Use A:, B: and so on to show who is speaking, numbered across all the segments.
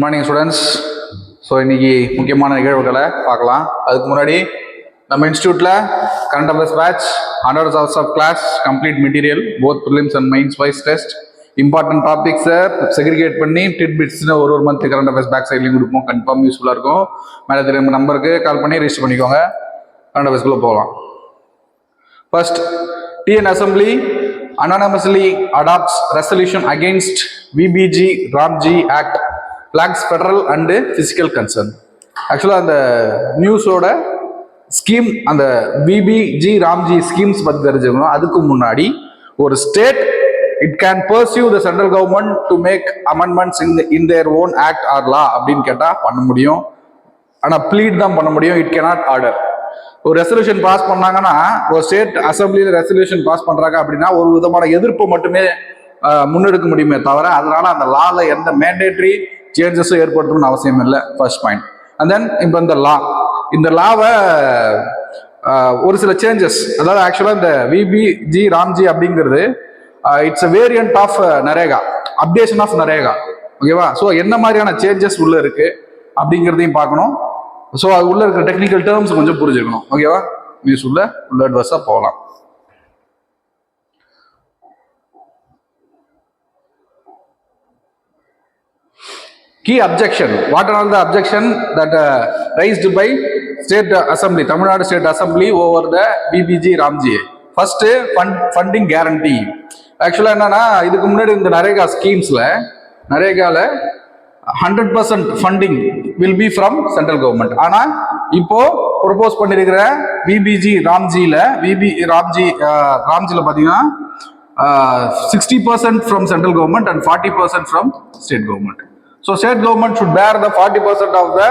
A: Good morning students. So இன்னைக்கு முக்கியமான நிகழ்வுகளை பார்க்கலாம். அதுக்கு முன்னாடி நம்ம இன்ஸ்டியூட்டில் current affairs batch 100 hours of class, complete material, both prelims and mains wise test, important டாபிக்ஸை செக்ரிகேட் பண்ணி டிட்பிட்ஸ்னு ஒரு மந்த் கரண்ட் அஃபேர்ஸ் பேக் சைட்லையும் கொடுப்போம். கன்ஃபார்ம் யூஸ்ஃபுல்லாக இருக்கும். மேலே தெரியும் நம்பருக்கு கால் பண்ணி ரெஜிஸ்டர் பண்ணிக்கோங்க. கரண்ட் அஃபேர்ஸ்குள்ளே போகலாம். First, TN assembly anonymously adopts resolution against VBG Ramji Act, flags federal and physical concern. ஆக்சுவலாக அந்த நியூஸோட ஸ்கீம், அந்த விபிஜி ராம்ஜி ஸ்கீம்ஸ் பற்றி தெரிஞ்சுக்கணும். அதுக்கு முன்னாடி ஒரு state it can pursue the central government to make amendments in their own act or law அப்படின்னு கேட்டால் பண்ண முடியும். ஆனால் ப்ளீட் தான் பண்ண முடியும். It cannot order. ஒரு ரெசல்யூஷன் பாஸ் பண்ணாங்கன்னா, ஒரு ஸ்டேட் அசம்பிளியில் ரெசல்யூஷன் பாஸ் பண்றாங்க அப்படின்னா ஒரு விதமான எதிர்ப்பு மட்டுமே முன்னெடுக்க முடியுமே தவிர அதனால அந்த லால எந்த மேண்டேட்டரி சேஞ்சஸும் ஏற்படுத்தணும்னு அவசியம் இல்லை. First point. அண்ட் தென் இப்போ இந்த லாவை ஒரு சில சேஞ்சஸ், அதாவது ஆக்சுவலா இந்த விபிஜி ராம்ஜி அப்படிங்கிறது it's a variant of NREGA, updation of NREGA. ஓகேவா? ஸோ என்ன மாதிரியான சேஞ்சஸ் உள்ள இருக்கு அப்படிங்கிறதையும் பார்க்கணும். ஸோ அது உள்ள இருக்கிற டெக்னிக்கல் டேர்ம்ஸ் கொஞ்சம் புரிஞ்சுக்கணும். ஓகேவா? நியூஸ் உள்ள அட்வர்ஸா போகலாம். Key objection. What are all the objection that raised by State Assembly, Tamil Nadu State Assembly over the BBG Ramji? First, funding guarantee. ஆக்சுவலா என்னன்னா, இதுக்கு முன்னாடி இந்த நரேகா ஸ்கீம்ஸ்ல நரேகால 100% funding will be from central government. ஆனா இப்போ ப்ரொபோஸ் பண்ணிருக்கிற விபிஜி ராம்ஜில பாத்தீங்கன்னா 60% from central government and 40% from state government. So state government should bear the 40% of the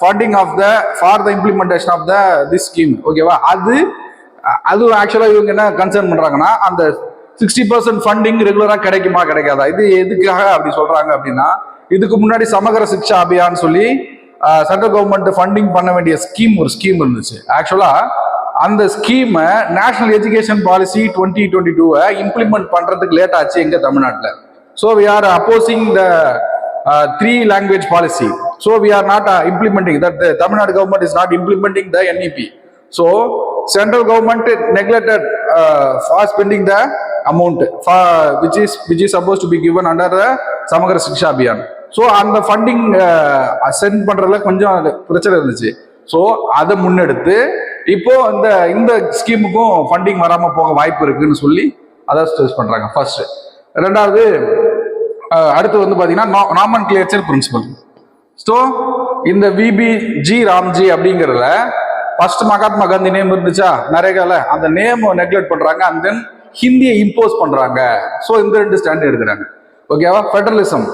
A: funding of the for the implementation of this scheme. ஓகேவா? அது ஆக்சுவலா இவங்க என்ன கன்சர்ன் பண்றாங்கன்னா, அந்த 60% ஃபண்டிங் ரெகுலரா கிடைக்குமா கிடைக்காதா, இது எதுக்காக அப்படி சொல்றாங்க அப்படின்னா, இதுக்கு முன்னாடி சமகர சிக்ஷா அபியான் சொல்லி சென்ட்ரல் கவர்மெண்ட் ஃபண்டிங் பண்ண வேண்டிய ஒரு ஸ்கீம் இருந்துச்சு. ஆக்சுவலா அந்த ஸ்கீமை நேஷனல் எஜுகேஷன் பாலிசி 2022 இம்ப்ளிமெண்ட் பண்றதுக்கு லேட் ஆச்சு எங்க தமிழ்நாட்டில். So we are opposing the 3 language policy. So we are not implementing that. The Tamil Nadu government is not implementing the NEP. So central government neglected for spending the amount for which is supposed to be given under the Samagara Shiksha Abhiyan. So அந்த funding send பண்றதுல கொஞ்சம் பிரச்சனை இருந்துச்சு. So அதை முன்னெடுத்து இப்போ இந்த ஸ்கீமுக்கும் funding வராம போக வாய்ப்பு இருக்குன்னு சொல்லி அதை ஸ்ட்ரெஸ் பண்றாங்க. ஃபர்ஸ்ட். ரெண்டாவது, அடுத்து பாத்தீங்கன்னா நாமன்கிளேச்சர் பிரின்சிபல். ஸோ இந்த விபிஜி ராம்ஜி அப்படிங்கிறதுல ஃபர்ஸ்ட் மகாத்மா காந்தி நேம் இருந்துச்சா நரேகால, அந்த நேம் நெக்லெக்ட் பண்றாங்க. அண்ட் தென் ஹிந்தியை இம்போஸ் பண்றாங்க. ஸோ இந்த 2 ஸ்டாண்ட் எடுக்கிறாங்க. ஓகேவா? ஃபெடரலிசம்.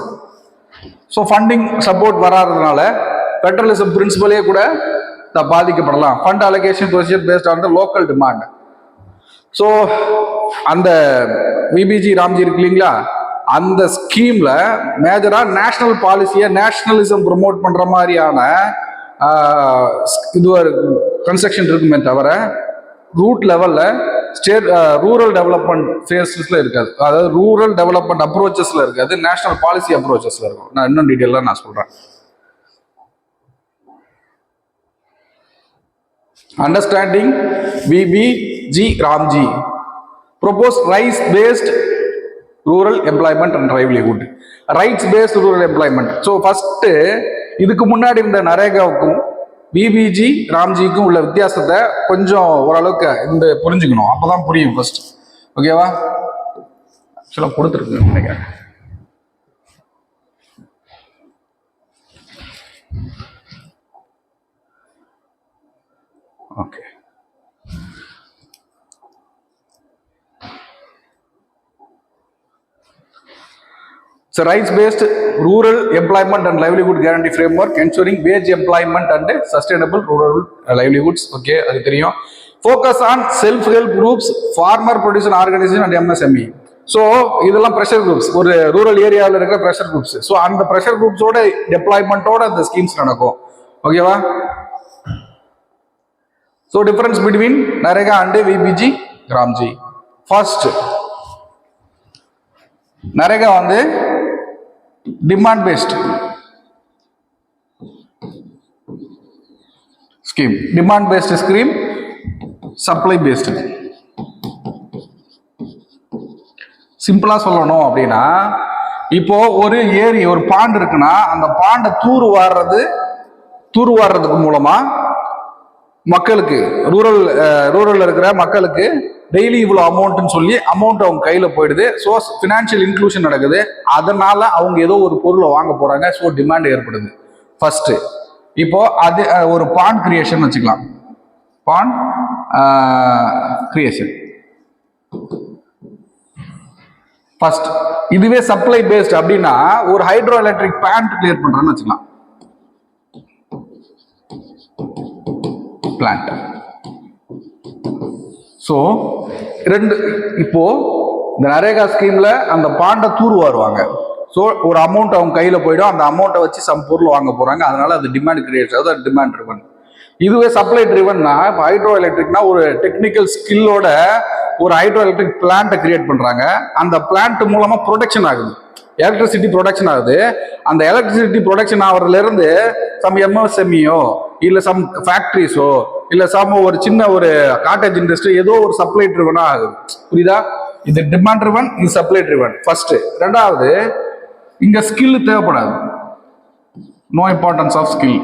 A: ஸோ ஃபண்டிங் சப்போர்ட் வராததுனால ஃபெடரலிசம் பிரின்சிபலே கூட பாதிக்கப்படலாம். Fund allocation procedure based on the local demand. So அந்த விபிஜி ராம்ஜி இருக்கு இல்லைங்களா, அந்த ஸ்கீம்ல மேஜரா நேஷனல் பாலிசியை நேஷனலிசம் ப்ரொமோட் பண்ற மாதிரியான இது கன்ஸ்ட்ரக்ஷன் இருக்குமே தவிர ரூட் லெவல்ல ஸ்டேட் ரூரல் டெவலப்மெண்ட் ஃபேஸஸ்ல இருக்காது. அதாவது ரூரல் டெவலப்மெண்ட் அப்ரோச்சஸ்ல இருக்காது, நேஷனல் பாலிசி அப்ரோச்சஸ்ல இருக்கும். நான் இன்னும் டீட்டெயிலா நான் சொல்றேன். Understanding VBG RAM G propose rights based rural employment and livelihood. Rights based rural employment. So first, இதுக்கு முன்னாடி இந்த நரேகாவுக்கும் விபிஜி ராம்ஜிக்கும் உள்ள வித்தியாசத்தை கொஞ்சம் ஓரளவுக்கு புரிஞ்சுக்கணும். அப்பதான் புரியும் ஃபர்ஸ்ட். ஓகேவா? ஆக்சுவலா கொடுத்துருக்கு நினைக்கிறேன். Okay. So rights-based rural employment and livelihood guarantee framework ensuring wage employment and sustainable rural livelihoods. Okay, அது தெரியும். Focus on self-help groups, farmer producer organization and MSME. So இதெல்லாம் ப்ரெஷர் குரூப்ஸ், ஒரு ரூரல் ஏரியாவில் இருக்கிற ப்ரெஷர் குரூப்ஸ். ஸோ அந்த pressure குரூப்ஸோட டெப்ளாய்மெண்ட்டோட அந்த schemes நடக்கும். ஓகேவா? So difference between NREGA and VPG Ramji. First, NREGA demand paste. Scheme. Demand based scheme, supply based. சிம்பிளா சொல்லணும் அப்படின்னா, இப்போ ஒரு ஏரி, ஒரு பாண்ட் இருக்குன்னா அந்த பாண்டை தூர்வாடுறதுக்கு மூலமா மக்களுக்கு, ரூரல்ல இருக்கிற மக்களுக்கு டெய்லி இவ்வளோ அமௌண்ட்னு சொல்லி அமௌண்ட் அவங்க கையில போயிடுது. ஸோ ஃபினான்ஷியல் இன்க்ளூஷன் நடக்குது. அதனால அவங்க ஏதோ ஒரு பொருளை வாங்க போறாங்க. ஸோ டிமாண்ட் ஏற்படுது. ஃபர்ஸ்ட் இப்போ அது ஒரு பாண்ட் கிரியேஷன் வச்சுக்கலாம். Bond creation first. இதுவே சப்ளை பேஸ்ட் அப்படின்னா ஒரு ஹைட்ரோ எலக்ட்ரிக் பிளான்ட் கிளியர் பண்றேன்னு வச்சுக்கலாம். பிளான்ட். ஸோ இப்போ இந்த நரேகா ஸ்கீம்ல அந்த பாண்டை தூர்வாருவாங்க. ஸோ ஒரு அமௌண்ட் அவங்க கையில போயிடும். அந்த அமௌண்ட்டை வச்சு சம் பொருள் வாங்க போறாங்க. அதனால அது டிமாண்ட் கிரியேட் ஆகுது. அது டிமாண்ட் ட்ரிவன். இதுவே சப்ளை ட்ரிவன்னா, இப்போ ஹைட்ரோ எலக்ட்ரிக்னா ஒரு டெக்னிக்கல் ஸ்கில்லோட ஒரு ஹைட்ரோ எலக்ட்ரிக் பிளான்ட்டை கிரியேட் பண்றாங்க. அந்த பிளான்ட் மூலமா ப்ரொடக்ஷன் ஆகுது, எலக்ட்ரிசிட்டி ப்ரொடக்ஷன் ஆகுது. அந்த எலக்ட்ரிசிட்டி ப்ரொடக்ஷன் ஆகிறதுல இருந்து சம் எம்எஸ்எம்இயோ இல்ல சம் ஃபேக்டரிஸோ இல்ல சம் ஒரு சின்ன ஒரு காட்டேஜ் இண்டஸ்ட்ரி ஏதோ ஒரு சப்ளை ட்ரிவனா ஆகுது. புரியுதா? இது டிமாண்ட் ட்ரிவன், இது சப்ளை ட்ரிவன். ஃபர்ஸ்ட். ரெண்டாவது, இங்க ஸ்கில் தேவைப்படாது. No importance of skill.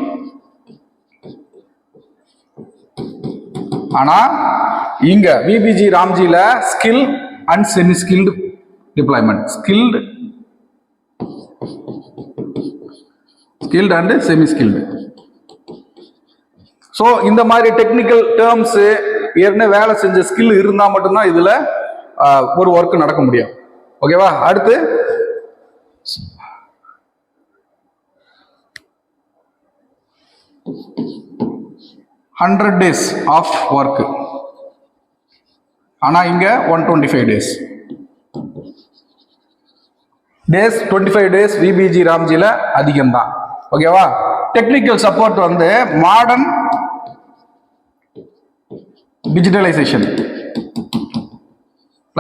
A: ஆனா இங்க விபிஜி ராம்ஜில skill and semi skilled deployment, skilled and semi skilled. So இந்த மாதிரி டெக்னிக்கல் டேர்ம்ஸ் ஏற்கனவே வேலை செஞ்ச ஸ்கில் இருந்தா மட்டும்தான் இதுல ஒரு ஒர்க் நடக்க முடியும். ஓகேவா? அடுத்து days ஆஃப் ஒர்க். ஆனா இங்க 125 days. 25 days விபிஜி ராம்ஜில அதிகம் தான். ஓகேவா? டெக்னிக்கல் சப்போர்ட் வந்து modern digitalisation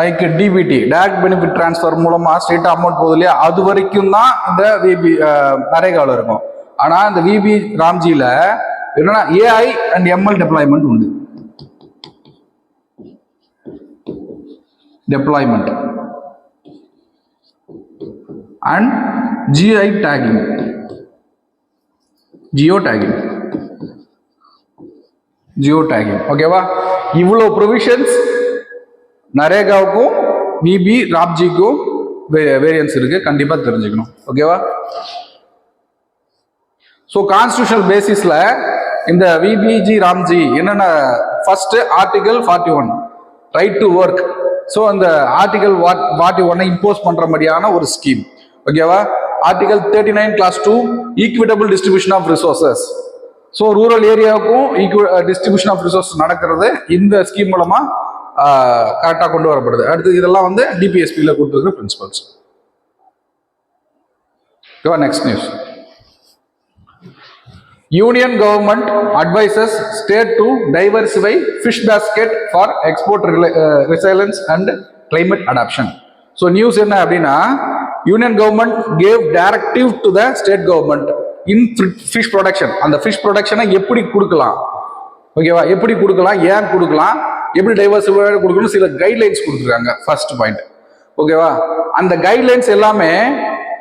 A: like DBT, direct benefit transfer மூலமா ஸ்ட்ரெயிட்டா அமௌண்ட் போகுது இல்லையா, அது வரைக்கும் தான் இந்த நரேகாவில் இருக்கும். ஆனா இந்த விபி ராம்ஜில என்னன்னா ஏஐ அண்ட் எம்எல் டெப்ளாய்மெண்ட் உண்டு. Deployment and GI taking, Jio taking. ஓகேவா? இவ்வளவு ப்ரொவிஷன்ஸ் நரேகாவுக்கும் விபி ராம்ஜிக்கும் வேரியன்ஸ் இருக்கு. கண்டிப்பா தெரிஞ்சுக்கணும். ஓகேவா? ஸோ கான்ஸ்டியூஷனல் பேசிஸ்ல இந்த விபிஜி ராம்ஜி என்னென்ன, first article 41 right to work. So அந்த ஆர்டிகல் 41 இம்போஸ் பண்ற மாதிரியான ஒரு ஸ்கீம். ஓகேவா? Article 39 clause 2 equitable distribution of resources. So rural ஏரியாவுக்கும் டிஸ்ட்ரிபியூஷன் ஆஃப் ரிசோர்ஸ் நடக்கிறது இந்த ஸ்கீம் மூலமா கரெக்டாக கொண்டு வரப்படுது. அடுத்து இதெல்லாம் வந்து டிபிஎஸ்பியில் கொடுத்துருக்கிற principles. Next news. Union government advises state to diversify fish basket for export resilience and climate adaptation. So news என்ன அப்படின்னா, union government gave directive to the state government in fish production. அந்த ஃபிஷ் ப்ரொடக்ஷனை எப்படி கொடுக்கலாம், ஓகேவா, எப்படி கொடுக்கலாம், ஏன் கொடுக்கலாம், எப்படி டைவர்சிஃபை கொடுக்கணும், சில கைட்லைன்ஸ் கொடுத்துருக்காங்க. First point. ஓகேவா? அந்த கைட்லைன்ஸ் எல்லாமே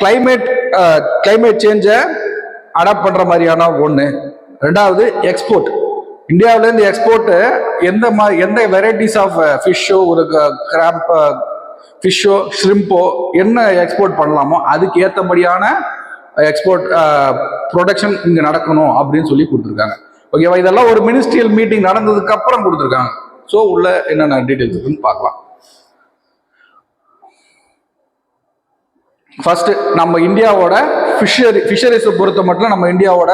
A: கிளைமேட் சேஞ்சை அடாப்ட் பண்ற மாதிரியான ஒன்று. ரெண்டாவது, எக்ஸ்போர்ட். இந்தியாவிலேருந்து எக்ஸ்போர்ட் எந்த வெரைட்டிஸ் ஆஃப் ஃபிஷ்ஷோ, ஒரு கிராம்ப் ஃபிஷ்ஷோ, ஷ்ரிம்போ என்ன எக்ஸ்போர்ட் பண்ணலாமோ அதுக்கு ஏற்றபடியான எக்ஸ்போர்ட் ப்ரொடக்ஷன் இங்க நடக்கணும் அப்படின்னு சொல்லி கொடுத்துருக்காங்க. ஓகேவா? இதெல்லாம் ஒரு மினிஸ்ட்ரியல் மீட்டிங் நடந்ததுக்கு அப்புறம் கொடுத்துருக்காங்க. ஸோ உள்ள என்னென்ன டீடைல்ஸ் இருக்குன்னு பார்க்கலாம். ஃபர்ஸ்ட், நம்ம இந்தியாவோட ஃபிஷரிஸை பொறுத்த மட்டும் நம்ம இந்தியாவோட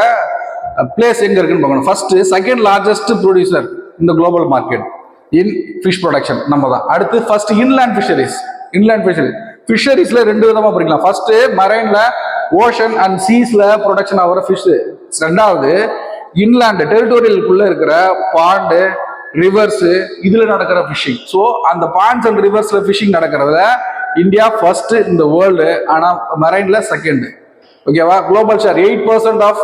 A: பிளேஸ் எங்க இருக்குன்னு பார்க்கணும். ஃபர்ஸ்ட், செகண்ட் லார்ஜஸ்ட் ப்ரொடியூசர் இந்த global market in fish production நம்ம தான். அடுத்து ஃபர்ஸ்ட் இன்லேண்ட் ஃபிஷரிஸ்ல ரெண்டு விதமா பிரிக்கலாம். ஃபர்ஸ்ட், மரைன்ல ஓஷன் அண்ட் சீஸ்ல ப்ரொடக்ஷன் ஆகிற ஃபிஷ். ரெண்டாவது, இன்லேண்ட் டெரிட்டோரியலுக்குள்ள இருக்கிற பாண்டு, ரிவர்ஸ், இதுல நடக்கிற ஃபிஷிங். ஸோ அந்த பாண்ட்ஸ் அண்ட் ரிவர்ஸ்ல ஃபிஷிங் நடக்கிறதுல இந்தியா ஃபர்ஸ்ட் இந்த வேர்ல்டு, ஆனா மரைன்ல செகண்ட். ஓகேவா? Global share 8% of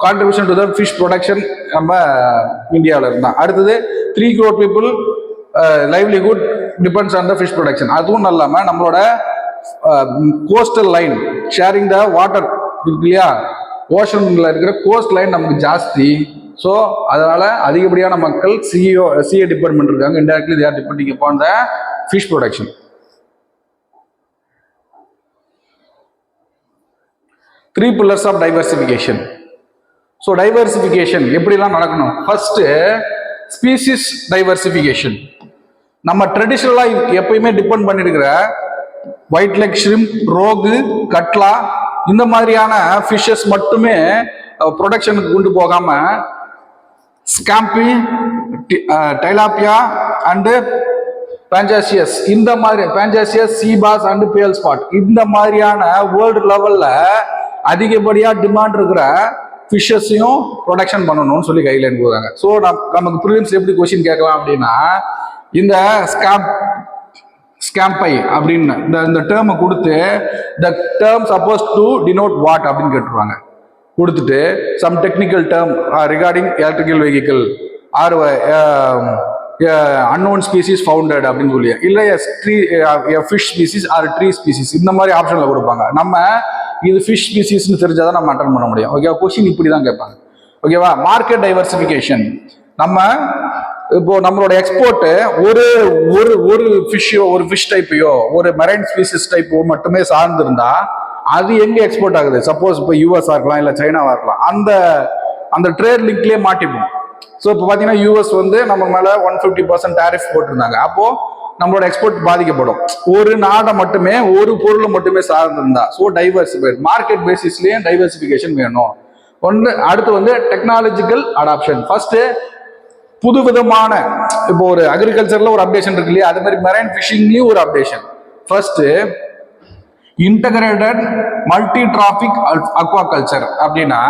A: contribution to the fish production நம்ம இந்தியாவில் இருந்தான். அடுத்தது 3 crore people livelihood depends on the fish production. அதுவும் இல்லாமல் நம்மளோட coastal line sharing the water இருக்கு இல்லையா, ஓஷனில் இருக்கிற கோஸ்ட் லைன் நமக்கு ஜாஸ்தி. ஸோ அதனால அதிகப்படியான மக்கள் சிஏ டிபெண்ட் இருக்காங்க. Indirectly they are depending upon the fish production. 3 pillars of diversification. So diversification எப்படிலாம் நடக்கணும்? First species diversification. நம்ம ட்ரெடிஷ்னலாக எப்பயுமே டிபெண்ட் பண்ணிருக்கிற white leg shrimp, rohu, catla இந்த மாதிரியான ஃபிஷஸ் மட்டுமே ப்ரொடக்ஷனுக்கு கொண்டு போகாம ஸ்காம்பி, டைலாப்பியா அண்டு பேஞ்சாசியஸ் இந்த மாதிரி பேஞ்சாசியஸ், சீபாஸ் அண்டு பேல் ஸ்பாட் இந்த மாதிரியான வேர்ல்டு லெவல்ல அதிகப்படியாக டிமாண்ட் இருக்கிற ஃபிஷஸையும் ப்ரொடக்ஷன் பண்ணணும்னு சொல்லி கைட்லைன் போகிறாங்க. ஸோ நமக்கு ப்ரிலிம்ஸ் எப்படி கொஸ்டின் கேட்கலாம் அப்படின்னா, இந்த ஸ்காம்பை அப்படின்னு இந்த டேர்மை கொடுத்து the term supposed to denote what அப்படின்னு கேட்டுருவாங்க. கொடுத்துட்டு some technical term regarding electrical vehicle or unknown species founded அப்படின்னு சொல்லி, இல்லை fish species or tree species இந்த மாதிரி ஆப்ஷனில் கொடுப்பாங்க. நம்ம இது ஃபிஷ் ஸ்பீசிஸ்னு தெரிஞ்சாதான் நம்ம அட்டன் பண்ண முடியும். ஓகேவா, கொஸ்டின் இப்படி தான் கேட்பாங்க. ஓகேவா, மார்க்கெட் டைவர்சிஃபிகேஷன். நம்ம இப்போ நம்மளோட எக்ஸ்போர்ட் ஒரு ஒரு ஒரு ஃபிஷ்ஷோ, ஒரு ஃபிஷ் டைப்பையோ, ஒரு மெரைன் ஸ்பீசிஸ் டைப்போ மட்டுமே சார்ந்திருந்தா அது எங்க எக்ஸ்போர்ட் ஆகுது? சப்போஸ் இப்போ யூஎஸ்ஆ இருக்கலாம், இல்லை சைனாவா இருக்கலாம், அந்த ட்ரேட் லிங்க்லேயே மாட்டிப்போம். ஸோ இப்போ பார்த்தீங்கன்னா யூஎஸ் வந்து நம்ம மேலே 150% டேரிஃப் போட்டிருந்தாங்க. அப்போ நம்மளோட எக்ஸ்போர்ட் பாதிக்கப்படும். ஒரு நாடை மட்டுமே, ஒரு பொருளை மட்டுமே சார்ந்திருந்தா. ஸோ டைவர்சிஃபைட் மார்க்கெட் பேசிஸ்லயே டைவர்சிஃபிகேஷன் வேணும். அடுத்து வந்து டெக்னாலஜிக்கல் அடாப்ஷன். ஃபர்ஸ்ட் புது விதமான, இப்போ ஒரு அக்ரிகல்ச்சர்ல ஒரு அப்டேஷன் இருக்கு இல்லையா, அது மாதிரி மெரைன் ஃபிஷிங்லயும் ஒரு updation. First integrated multi trophic aquaculture. அப்படின்னா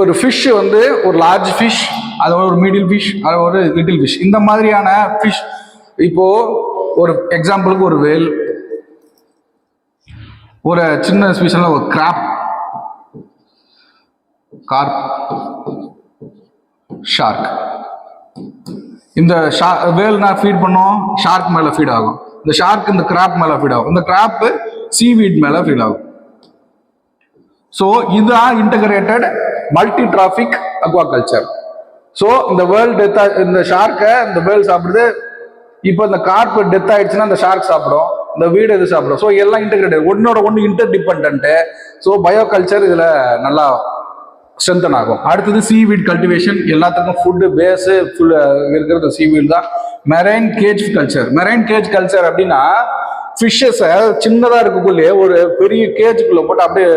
A: ஒரு ஃபிஷ் வந்து ஒரு லார்ஜ் ஃபிஷ், அது ஒரு மீடியம் ஃபிஷ், அது ஒரு லிட்டில் ஃபிஷ், இந்த மாதிரியான ஃபிஷ். இப்போ ஒரு எக்ஸாம்பிளுக்கு ஒரு வேல், ஒரு சின்ன ஸ்பீஷியல் ஒரு கிராப், கார்ப், ஷார்க். இந்த வேல்னா ஃபீட் பண்ணோம், ஷார்க் மேல ஃபீட் ஆகும். இந்த ஷார்க் இந்த கிராப் மேல ஃபீட் ஆகும். இந்த கிராப் சீவீட் மேல ஃபீட் ஆகும். ஸோ இதுதான் integrated multi trophic aquaculture. So இந்த வேர்ல்ட் டெத், இந்த ஷார்க்கை இந்த வேல் சாப்பிடுது. இப்போ இந்த கார்ப் டெத் ஆயிடுச்சுன்னா இந்த ஷார்க் சாப்பிடும், இந்த வீடு எது சாப்பிடும். ஸோ எல்லாம் இன்டகிரேட்டட், ஒன்னோட ஒன்று inter depend. So bio culture இதுல நல்லா ஸ்ட்ரென்தன் ஆகும். அடுத்தது சீவீட் கல்டிவேஷன். எல்லாத்துக்கும் ஃபுட்டு பேஸ் இருக்கிறது சீவீட் தான். Marine cage culture. Marine cage culture அப்படின்னா ஃபிஷ்ஷஸை சின்னதாக இருக்கக்குள்ளேயே ஒரு பெரிய கேஜுக்குள்ளே போட்டு அப்படியே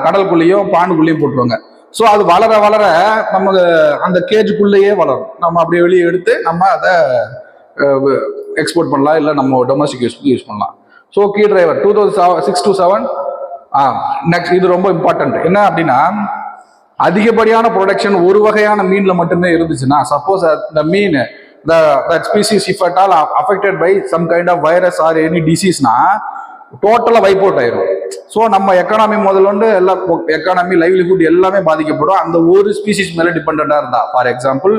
A: கடலுக்குள்ளேயும் பாண்டுக்குள்ளேயும் போட்டுருவாங்க. ஸோ அது வளர வளர நமக்கு அந்த கேஜுக்குள்ளேயே வளரும். நம்ம அப்படியே வெளியே எடுத்து நம்ம அதை எக்ஸ்போர்ட் பண்ணலாம், இல்லை நம்ம டொமஸ்டிக் யூஸ் பண்ணலாம். So key driver 2006 to 2007. Next இது ரொம்ப இம்பார்ட்டன்ட். என்ன அப்படின்னா, அதிகப்படியான ப்ரொடக்ஷன் ஒரு வகையான மீன்ல மட்டுமே இருந்துச்சுன்னா, suppose the mean that species if at all affected by some kind of virus or any disease னா டோட்டலா வைப் அவுட் ஆயிரும். ஸோ நம்ம எக்கானமி முதல்ல எல்லா எக்கானமி, லைவ்லிஹுட் எல்லாமே பாதிக்கப்படும் அந்த ஒரு ஸ்பீசிஸ் மேல டிபெண்டா இருந்தா. For example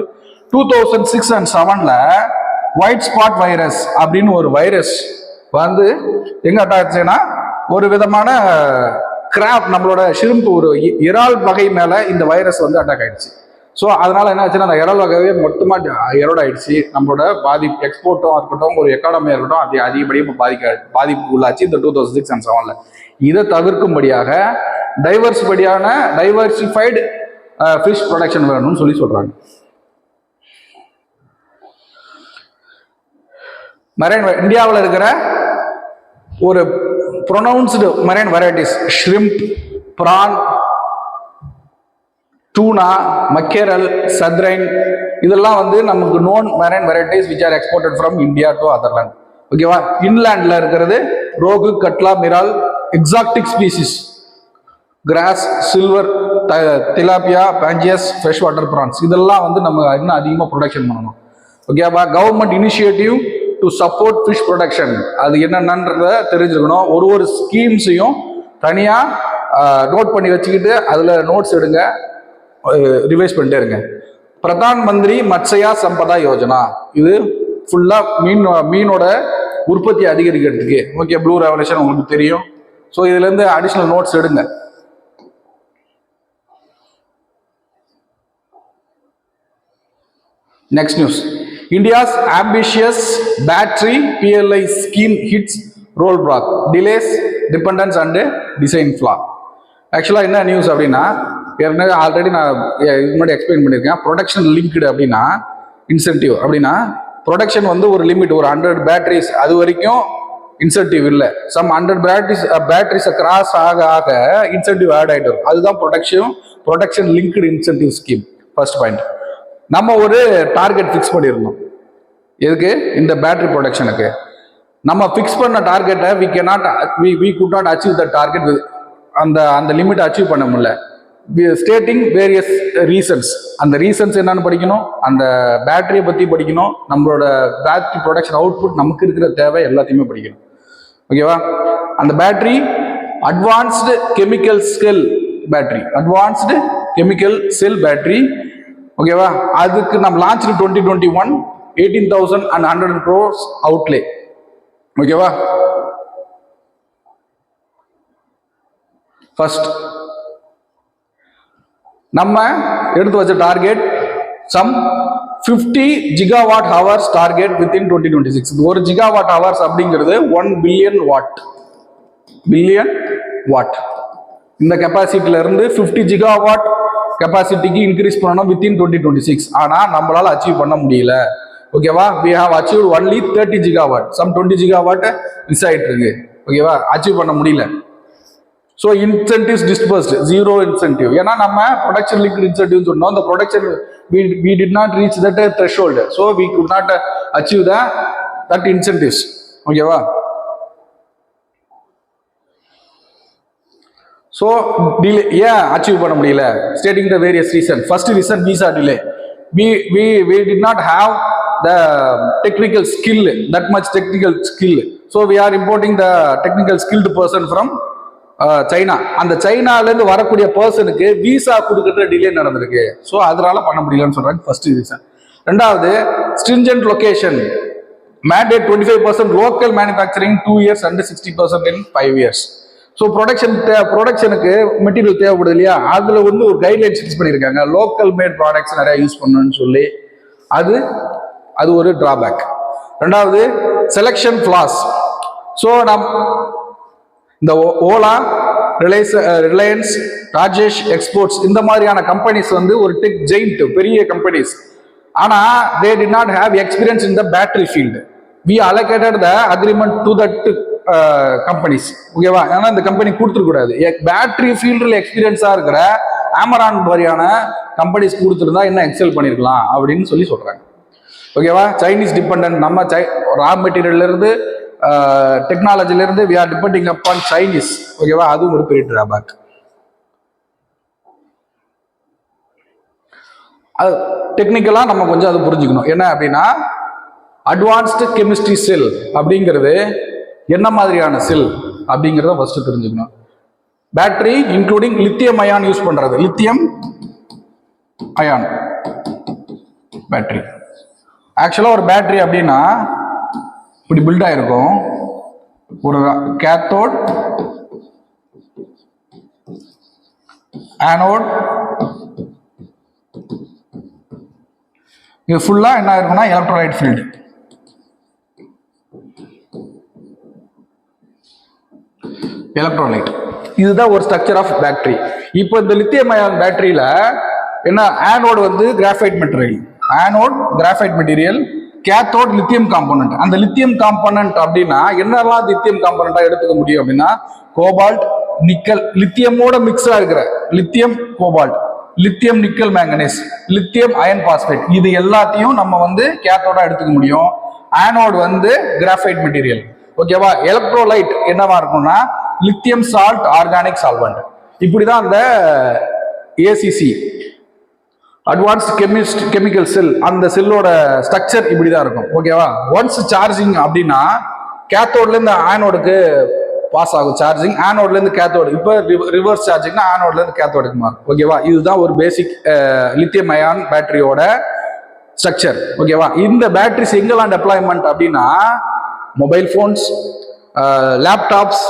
A: 2006 and 2007 white spot virus அப்படின்னு ஒரு வைரஸ் வந்து எங்க அட்டாக் ஆச்சுன்னா, ஒரு விதமான கிராப், நம்மளோட ஷ்ரிம்ப், ஒரு இறால் வகை மேல இந்த வைரஸ் வந்து அட்டாக் ஆயிடுச்சு. ஸோ அதனால என்ன ஆச்சுன்னா, அந்த இறால் வகையே மொத்தமாக எரோட் ஆயிடுச்சு. நம்மளோட பாதிப்பு, எக்ஸ்போர்ட்டும் இருக்கட்டும், ஒரு எக்கானமியாக இருக்கட்டும், அது அதிகப்படியாக பாதிப்பு உள்ளாச்சு இந்த 2006 and 2007. இதை தவிர்க்கும்படியாக டைவர்சிஃபைடு ஃபிஷ் ப்ரொடக்ஷன் வேணும்னு சொல்லி சொல்றாங்க. மெரைன் இந்தியாவில் இருக்கிற ஒரு pronounced marine varieties shrimp, prawn, tuna, mackerel, sardine, இதெல்லாம் வந்து நமக்கு known marine varieties which are exported from India to other land. ஓகேவா, இன்லேண்ட்ல இருக்கிறது rohu, catla, mrigal, exotic species grass, silver, tilapia, pangasius, fresh water prawns, இதெல்லாம் வந்து நம்ம இன்னும் அதிகமாக ப்ரொடக்ஷன் பண்ணணும். ஓகேவா, government initiative to support fish production, அது என்னென்னன்றத தெரிஞ்சுக்கணும். ஒரு ஸ்கீம்ஸையும் தனியாக நோட் பண்ணி வச்சுக்கிட்டு அதில் நோட்ஸ் எடுங்க, ரிவைஸ் பண்ணிட்டே இருங்க. பிரதான் மந்திரி மத்ஸ்யா சம்பதா யோஜனா, இது ஃபுல்லாக மீனோட உற்பத்தி அதிகரிக்கிறதுக்கு. ஓகே, ப்ளூ ரெவல்யூஷன் உங்களுக்கு தெரியும். ஸோ இதுலேருந்து அடிஷ்னல் நோட்ஸ் எடுங்க. Next news. India's ambitious battery PLI scheme hits roadblock, delays, dependence and design flaw. ஆக்சுவலாக என்ன நியூஸ் அப்படின்னா, ஏற்கனவே ஆல்ரெடி நான் முன்னாடி எக்ஸ்பிளைன் பண்ணியிருக்கேன். ப்ரொடக்ஷன் லிங்க்டு அப்படின்னா இன்சென்டிவ் அப்படின்னா, ப்ரொடக்ஷன் வந்து ஒரு லிமிட், ஒரு 100 பேட்டரிஸ் அது வரைக்கும் இன்சென்டிவ் இல்லை. சம் 100 பேட்டரிஸை கிராஸ் ஆக ஆக இன்சென்டிவ் ஆட் ஆகிட்டு வரும். அதுதான் production linked incentive scheme. First point. நம்ம ஒரு டார்கெட் ஃபிக்ஸ் பண்ணியிருந்தோம். எதுக்கு? இந்த பேட்டரி ப்ரொடக்ஷனுக்கு. நம்ம ஃபிக்ஸ் பண்ண டார்கெட்டை we could not achieve the target. அந்த லிமிட்டை அச்சீவ் பண்ண முடியல. Stating various reasons. அந்த ரீசன்ஸ் என்னன்னு படிக்கணும், அந்த பேட்டரியை பற்றி படிக்கணும், நம்மளோட பேட்டரி ப்ரொடக்ஷன் அவுட்புட், நமக்கு இருக்கிற தேவை எல்லாத்தையுமே படிக்கணும். ஓகேவா? அந்த battery advanced chemical cell battery. ஓகேவா? அதுக்கு நம்ம லான்ச் 2021 18,100 crores அவுட்லே. ஓகேவா? ஃபர்ஸ்ட் நம்ம எடுத்து வச்ச target some 50 gigawatt hours target within 2026. ஒரு ஜிகாவாட் ஹவர்ஸ் அப்படிங்கிறது 1 பில்லியன் வாட். இந்த கெப்பாசிட்டில இருந்து 50 gigawatt கெப்பாசிட்டிக்கு இன்க்ரீஸ் பண்ணணும் வித்தின் 2026. ஆனால் நம்மளால அச்சீவ் பண்ண முடியல. ஓகேவா? we have achieved only 30 gigawatt. Some 20 gigawatt miss ஆயிட்டு இருக்கு. ஓகேவா? அச்சீவ் பண்ண முடியல. So incentives disbursed, zero incentive. ஏன்னா நம்ம ப்ரொடக்ஷன் லிங்க்டு இன்சென்டிவ் சொன்னோம். அந்த production we did not reach that threshold, so we could not achieve that incentives. ஓகேவா? ஸோ டிலே ஏன் அச்சீவ் பண்ண முடியல? Stating the various reason. First reason, visa delay. we did not have the technical skill, that much technical skill. So we are importing the technical skilled person from China. அந்த சைனாலேருந்து வரக்கூடிய பர்சனுக்கு visa கொடுக்கறதுல delay நடந்திருக்கு. So அதனால பண்ண முடியலன்னு சொல்றாங்க. First reason. ரெண்டாவது, stringent location mandate 25% local manufacturing 2 years and 60% in 5 years. So ப்ரொடக்ஷனுக்கு material தேவைப்படுது இல்லையா? அதில் வந்து ஒரு கைட்லைன்ஸ் ஃபிக்ஸ் பண்ணியிருக்காங்க. லோக்கல் மேட் ப்ராடக்ட்ஸ் நிறையா யூஸ் பண்ணணும்னு சொல்லி அது ஒரு டிராபேக். ரெண்டாவது, செலெக்ஷன் ஃபிளாஸ். ஸோ இந்த ஓலா, ரிலையன்ஸ், ராஜேஷ் எக்ஸ்போர்ட்ஸ், இந்த மாதிரியான கம்பெனிஸ் வந்து ஒரு டெக் ஜெயிண்ட், பெரிய கம்பெனிஸ். ஆனால் they did not have experience in the battery field. We allocated the agreement to that companies. ஓகேவா? ஏன்னா இந்த கம்பெனி கொடுத்துருக்கூடாது. பேட்டரி ஃபீல்டில் எக்ஸ்பீரியன்ஸாக இருக்கிற ஆமரான் மாதிரியான கம்பெனிஸ் கொடுத்துருந்தா என்ன எக்ஸல் பண்ணியிருக்கலாம் அப்படின்னு சொல்றாங்க. ஓகேவா? Chinese dependent. நம்ம ரா மெட்டீரியல்லேருந்து டெக்னாலஜிலேருந்து we are depending upon Chinese. ஓகேவா? அதுவும் ஒரு பெரிய டிராபேக். அது டெக்னிக்கலாக நம்ம கொஞ்சம் அது புரிஞ்சுக்கணும். என்ன அப்படின்னா, அட்வான்ஸ்டு கெமிஸ்ட்ரி செல் அப்படிங்கிறது என்ன மாதிரியான செல் அப்படிங்கிறத ஃபர்ஸ்ட் தெரிஞ்சுக்கணும். Battery including lithium ion use பண்றது. Lithium ion battery. ஆக்சுவலா ஒரு பேட்டரி அப்படின்னா இப்படி பில்ட் ஆயிருக்கும். ஒரு கேத்தோட், ஆனோட், இது ஃபுல்லா என்ன இருக்குன்னா எலக்ட்ரோலைட் ஃபீல்டு. எலக்ட்ரோலைட், இதுதான் ஒரு ஸ்ட்ரக்சர் ஆஃப் பேட்டரி. இப்போ இந்த லித்தியம் அயான் பேட்டரியில என்ன, ஆனோட் வந்து graphite material, cathode lithium component. அந்த லித்தியம் காம்போனன்ட் அப்படின்னா என்னெல்லாம் லித்தியம் காம்போனண்டா எடுத்துக்க முடியும் அப்படின்னா, கோபால்ட், நிக்கல், லித்தியமோட மிக்ஸா இருக்கிற lithium cobalt, lithium nickel manganese, lithium ion phosphate, இது எல்லாத்தையும் நம்ம வந்து கேத்தோடா எடுத்துக்க முடியும். ஆனோட் வந்து கிராஃபைட் மெட்டீரியல். ஓகேவா? எலக்ட்ரோலைட் என்னவா இருக்கும்னா லித்தியம் சால்ட், ஆர்கானிக் சால்வெண்ட். இப்படிதான் அந்த ஏசிசி, அட்வான்ஸ்ட் கெமிக்கல் செல், அந்த செல்லோட ஸ்ட்ரக்சர் இப்படிதான் இருக்கும். ஓகேவா? ஒன்ஸ் சார்ஜிங் அப்படின்னா கேத்தோட்ல இருந்து ஆனோடுக்கு பாஸ் ஆகும் சார்ஜிங். ஆனோட்ல இருந்து கேத்தோடு, இப்போ ரிவர்ஸ் சார்ஜிங்னா ஆனோட்ல இருந்து கேத்தோடுக்கு மாறும். ஓகேவா, இதுதான் ஒரு பேசிக் லித்தியம் அயான் பேட்டரியோட ஸ்ட்ரக்சர். ஓகேவா, இந்த பேட்டரிஸ் எங்கெல்லாம் டெப்ளாய்மெண்ட் அப்படின்னா மொபைல் ஃபோன்ஸ், லேப்டாப்ஸ்,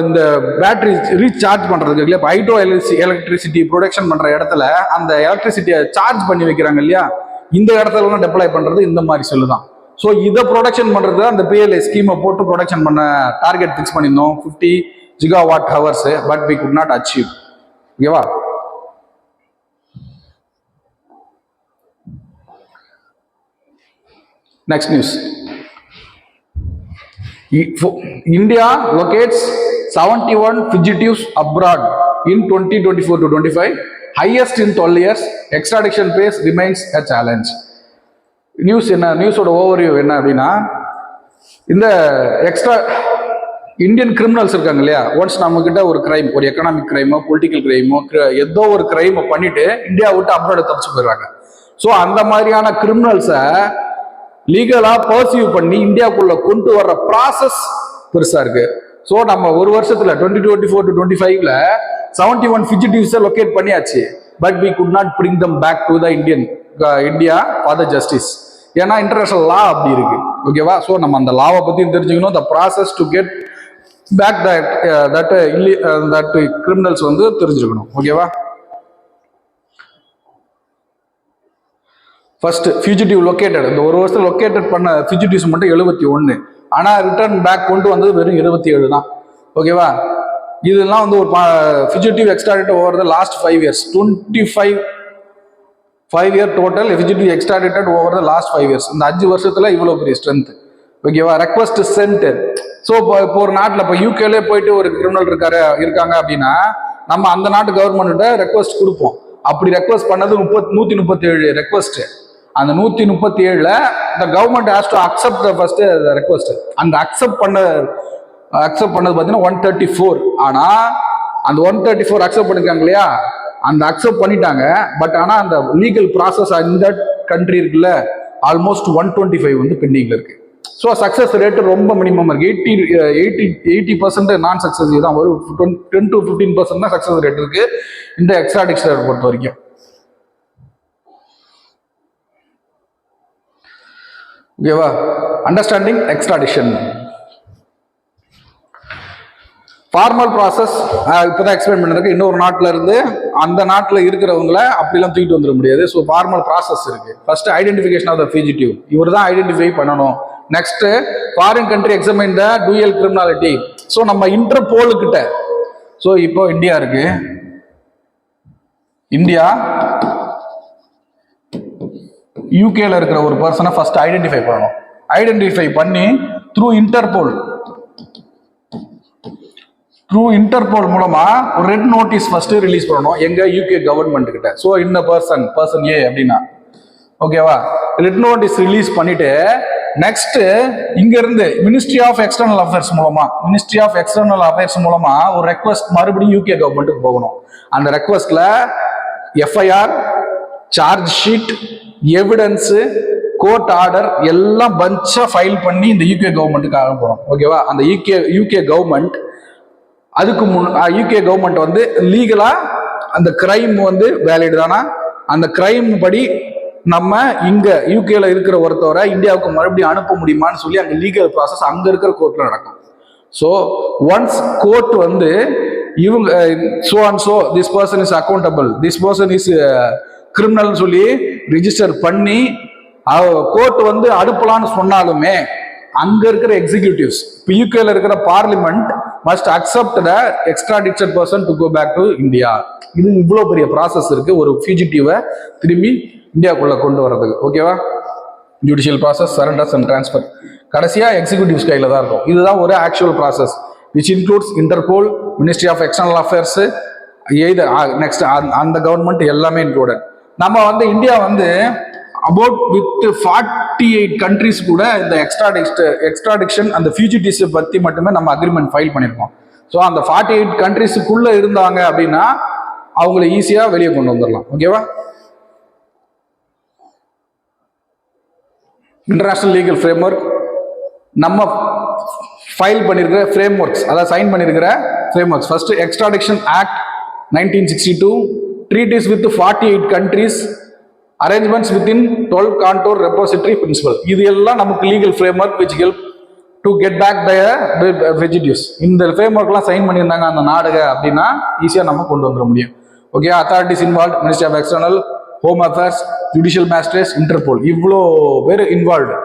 A: இந்த பேட்டரி ரீசார்ஜ் பண்றதுக்கு இல்லையா, ஹைட்ரோ எலக்ட்ரிசிட்டி ப்ரொடக்ஷன் பண்ற இடத்துல அந்த எலக்ட்ரிசிட்டியை சார்ஜ் பண்ணி வைக்கிறாங்க இல்லையா, இந்த இடத்துல டெப்ளாய் பண்றது இந்த மாதிரி செல்லு தான். ஸோ இதை ப்ரொடக்ஷன் பண்றது அந்த பிஎல்ஐ ஸ்கீமை போட்டு ப்ரொடக்ஷன் பண்ண டார்கெட் ஃபிக்ஸ் பண்ணியிருந்தோம் 50 gigawatt hours, but we could not achieve. ஓகேவா, next news. India locates 71 fugitives abroad in 2024 to 25, highest in 12 years. Extradition pace remains a challenge. News என்ன, நியூஸோட ஓவர்வியூ என்ன அப்படின்னா, இந்த இந்தியன் கிரிமினல்ஸ் இருக்காங்க இல்லையா, ஒன்ஸ் நம்ம கிட்ட ஒரு கிரைம், ஒரு எக்கனாமிக் கிரைமோ பொலிட்டிக்கல் கிரைமோ ஏதோ ஒரு கிரைமை பண்ணிட்டு இந்தியா விட்டு அப்ராட் தப்பிச்சு போயிடுறாங்க. ஸோ அந்த மாதிரியான கிரிமினல்ஸை லீகலா பர்சீவ் பண்ணி இந்தியாவுக்குள்ள கொண்டு வர்ற ப்ராசஸ் பெருசா இருக்கு. ஸோ நம்ம ஒரு வருஷத்துல 2024 to 25ல 71 fugitives லொகேட் பண்ணியாச்சு. But we could not bring them back to the India for the justice. ஏன்னா இன்டர்நேஷனல் லா அப்படி இருக்கு. ஓகேவா, ஸோ நம்ம அந்த லாவை பத்தியும் தெரிஞ்சுக்கணும். The process to get back that criminals வந்து தெரிஞ்சுக்கணும். ஓகேவா, ஃபர்ஸ்ட் ஃபியூஜிட்டிவ் லொக்கேட்டட், இந்த ஒரு வருஷம் லொக்கேட்டட் பண்ண ஃபியூஜிட்டிவ்ஸ் மட்டும் 71, ஆனால் ரிட்டர்ன் பேக் கொண்டு வந்தது வெறும் 27 தான். ஓகேவா, இதெல்லாம் வந்து ஒரு fugitive extradited over the last 5 years, 5 year total fugitive extradited over the last 5 years. இந்த 5 வருஷத்துல இவ்வளோ பெரிய ஸ்ட்ரென்த். ஓகேவா, ரெக்வஸ்ட் சென்ட். ஸோ இப்போ ஒரு நாட்டில் இப்போ யூகேலே போயிட்டு ஒரு கிரிமினல் இருக்காங்க அப்படின்னா நம்ம அந்த நாட்டு கவர்மெண்ட்ட ரெக்வஸ்ட் கொடுப்போம். அப்படி ரெக்வஸ்ட் பண்ணது 137 ரெக்வஸ்ட். அந்த 137ல the government has to accept the first request. அந்த அக்செப்ட் பண்ணது பார்த்தீங்கன்னா 134. ஆனா அந்த 134 அக்செப்ட் பண்ணிருக்காங்க இல்லையா, அந்த அக்செப்ட் பண்ணிட்டாங்க. பட் ஆனா அந்த லீகல் ப்ராசஸ் இந்த கண்ட்ரி இருக்குல்ல, ஆல்மோஸ்ட் 125 வந்து பெண்டிங்ல இருக்கு. ஸோ சக்சஸ் ரேட் ரொம்ப மினிமம் இருக்கு. 80% நான் சக்சஸ் தான் வரும். 10 to 15% தான் சக்சஸ் ரேட் இருக்கு இந்த எக்ஸ்ட்ராடிஷன் பொறுத்த வரைக்கும். ஓகேவா, அண்டர்ஸ்டாண்டிங் எக்ஸ்ட்ராடிஷன் ஃபார்மல் ப்ராசஸ் இப்போதான் எக்ஸ்பிளைன் பண்ணிருக்கு. இன்னொரு நாட்டில் இருந்து அந்த நாட்டில் இருக்கிறவங்கள அப்படிலாம் தூக்கிட்டு வந்துட முடியாது. ஸோ ஃபார்மல் ப்ராசஸ் இருக்கு. First identification of the fugitive, இவர் தான் ஐடென்டிஃபை பண்ணணும். Next foreign country examine the dual criminality. So நம்ம இன்டர்போல் கிட்ட, ஸோ இப்போ இந்தியா இருக்கு, இந்தியா யூகேல இருக்கிற ஒரு பர்சனை ஃபர்ஸ்ட் ஐடென்டிஃபை பண்ணணும். ஐடென்டிஃபை பண்ணி த்ரூ இன்டர்போல் மூலமா ஒரு ரெட் நோட்டீஸ் ஃபர்ஸ்ட் ரிலீஸ் பண்ணணும் எங்க யூகே கவர்மெண்ட் கிட்ட. ஸோ இந்த பர்சன் ஏ அப்படின்னா ஓகேவா, ரெட் நோட்டீஸ் ரிலீஸ் பண்ணிட்டு நெக்ஸ்ட் இங்க இருந்து மினிஸ்ட்ரி ஆஃப் எக்ஸ்டர்னல் அஃபேர்ஸ் மூலமா ஒரு ரெக்வஸ்ட் மறுபடியும் யூகே கவர்மெண்ட்டுக்கு போகணும். அந்த ரெக்வஸ்ட்ல FIR, charge sheet, evidence, court order எல்லாம் பஞ்சா ஃபைல் பண்ணி இந்த யூகே கவர்மெண்ட்டுக்கு அனுப்பணும். ஓகேவா, அந்த யூகே கவர்மெண்ட் யூகே கவர்மெண்ட் வந்து லீகலா அந்த கிரைம் வந்து வேலிட் தானா, அந்த கிரைம் படி நம்ம இங்க யூகேல இருக்கிற ஒருத்தவரை இந்தியாவுக்கு மறுபடியும் அனுப்ப முடியுமான்னு சொல்லி அங்க லீகல் ப்ராசஸ் அங்க இருக்கிற கோர்ட்ல நடக்கும். ஸோ ஒன்ஸ் கோர்ட் வந்து இவங்க this person is accountable, this person is criminal சொல்லி ரிஜிஸ்டர் பண்ணி கோர்ட் வந்து அனுப்பலான்னு சொன்னாலுமே அங்க இருக்கிற எக்ஸிகியூட்டிவ்ஸ், இப்போ யூகேல இருக்கிற parliament must accept the extradited person to go back to India. இது இவ்வளோ பெரிய ப்ராசஸ் இருக்கு ஒரு ஃபியூஜிட்டிவை திரும்பி இந்தியாவுக்குள்ள கொண்டு வர்றதுக்கு. ஓகேவா, judicial process, surrenders and transfer, கடைசியா எக்ஸிகியூட்டிவ்ஸ் கையில தான் இருக்கும். இதுதான் ஒரு actual process which includes Interpol, ministry of external affairs, next அந்த கவர்மெண்ட் எல்லாமே இன்க்ளூடட். நம்ம வந்து இந்தியா வந்து அபவுட் வித் 48 கண்ட்ரிஸ் கூட இந்த எக்ஸ்ட்ராடிக்ஷன் அந்த ஃபியூஜிட்டிவ்ஸ் பத்தி மட்டுமே நம்ம அக்ரிமெண்ட் ஃபைல் பண்ணியிருக்கோம். ஸோ அந்த 48 கண்ட்ரிஸுக்குள்ள இருந்தாங்க அப்படின்னா அவங்கள ஈஸியா வெளியே கொண்டு வந்துடலாம். ஓகேவா, இன்டர்நேஷனல் லீகல் ஃப்ரேம்வொர்க் நம்ம ஃபைல் பண்ணியிருக்கிற ஃப்ரேம் ஒர்க்ஸ், அதாவது சைன் பண்ணியிருக்கிற frame works. First extradition act 1962, treaties with 48 countries, arrangements within 12 கான்டோர் ரெப்போசிட்டரி பிரின்சிபல். இது எல்லாம் நமக்கு legal frame work which help to get back the residues. இந்த ஃப்ரேம் ஒர்க்லாம் சைன் பண்ணியிருந்தாங்க அந்த நாடுக அப்படின்னா ஈஸியாக நம்ம கொண்டு வந்துட முடியும். Okay, authorities involve, ministry of external, home affairs, judicial magistrates, Interpol, இவ்வளோ பேர் involved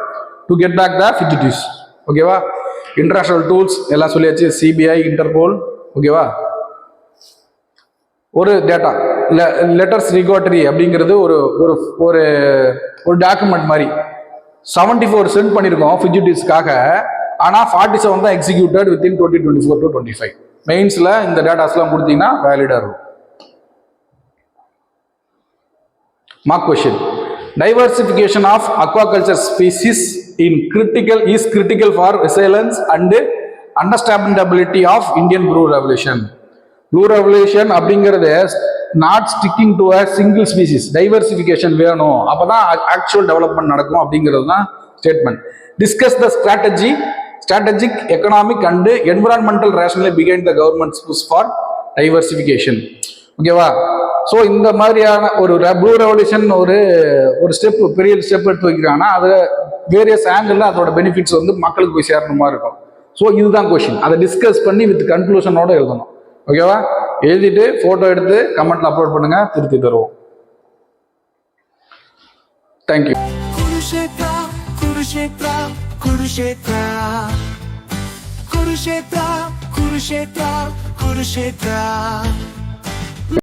A: to get back the fugitives. ஓகேவா, இன்டர்நேஷனல் டூல்ஸ் எல்லாம் சொல்லியாச்சு, சிபிஐ, இன்டர்போல். ஓகேவா, ஒரு டேட்டா லெட்டர்ஸ் ரிகார்டரி அப்படிங்கிறது ஒரு ஒரு ஒரு ஒரு டாக்குமெண்ட் மாதிரி 74 சென்ட் பண்ணியிருக்கோம் ஃபிஜிட்டிவ்ஸ்க்காக. ஆனால் 47 தான் எக்ஸிக்யூட்டட் வித்தின் 2024 to 25. மெயின்ஸில் இந்த டேட்டாஸ்லாம் கொடுத்தீங்கன்னா வேலிடாக இருக்கும். Mark question. Diversification of aquaculture species is critical for resilience and understandability of Indian Blue Revolution. Blue Revolution அப்படிங்கிறது not sticking to a single species, diversification வேணும், அப்பதான் ஆக்சுவல் டெவலப்மெண்ட் நடக்கும் அப்படிங்கிறது தான் statement. Discuss the strategic economic and environmental rationale behind the government's push for diversification. ஓகேவா, ஸோ இந்த மாதிரியான ஒரு ப்ளூ ரெவல்யூஷன் ஒரு ஸ்டெப், பெரிய ஸ்டெப் எடுத்து வைக்கிறாங்கன்னா அது வேரியஸ் ஆங்கிள் அதோட பெனிஃபிட்ஸ் வந்து மக்களுக்கு போய் சேரணுமா இருக்கும். ஸோ இதுதான் கொஸ்டின். அதை டிஸ்கஸ் பண்ணி வித் கன்க்ளூஷனோட எழுதணும். ஓகேவா, எழுதிட்டு போட்டோ எடுத்து கமெண்ட்ல அப்லோட் பண்ணுங்க, திருத்தி தருவோம். தேங்க்யூ.
B: Kurukshetra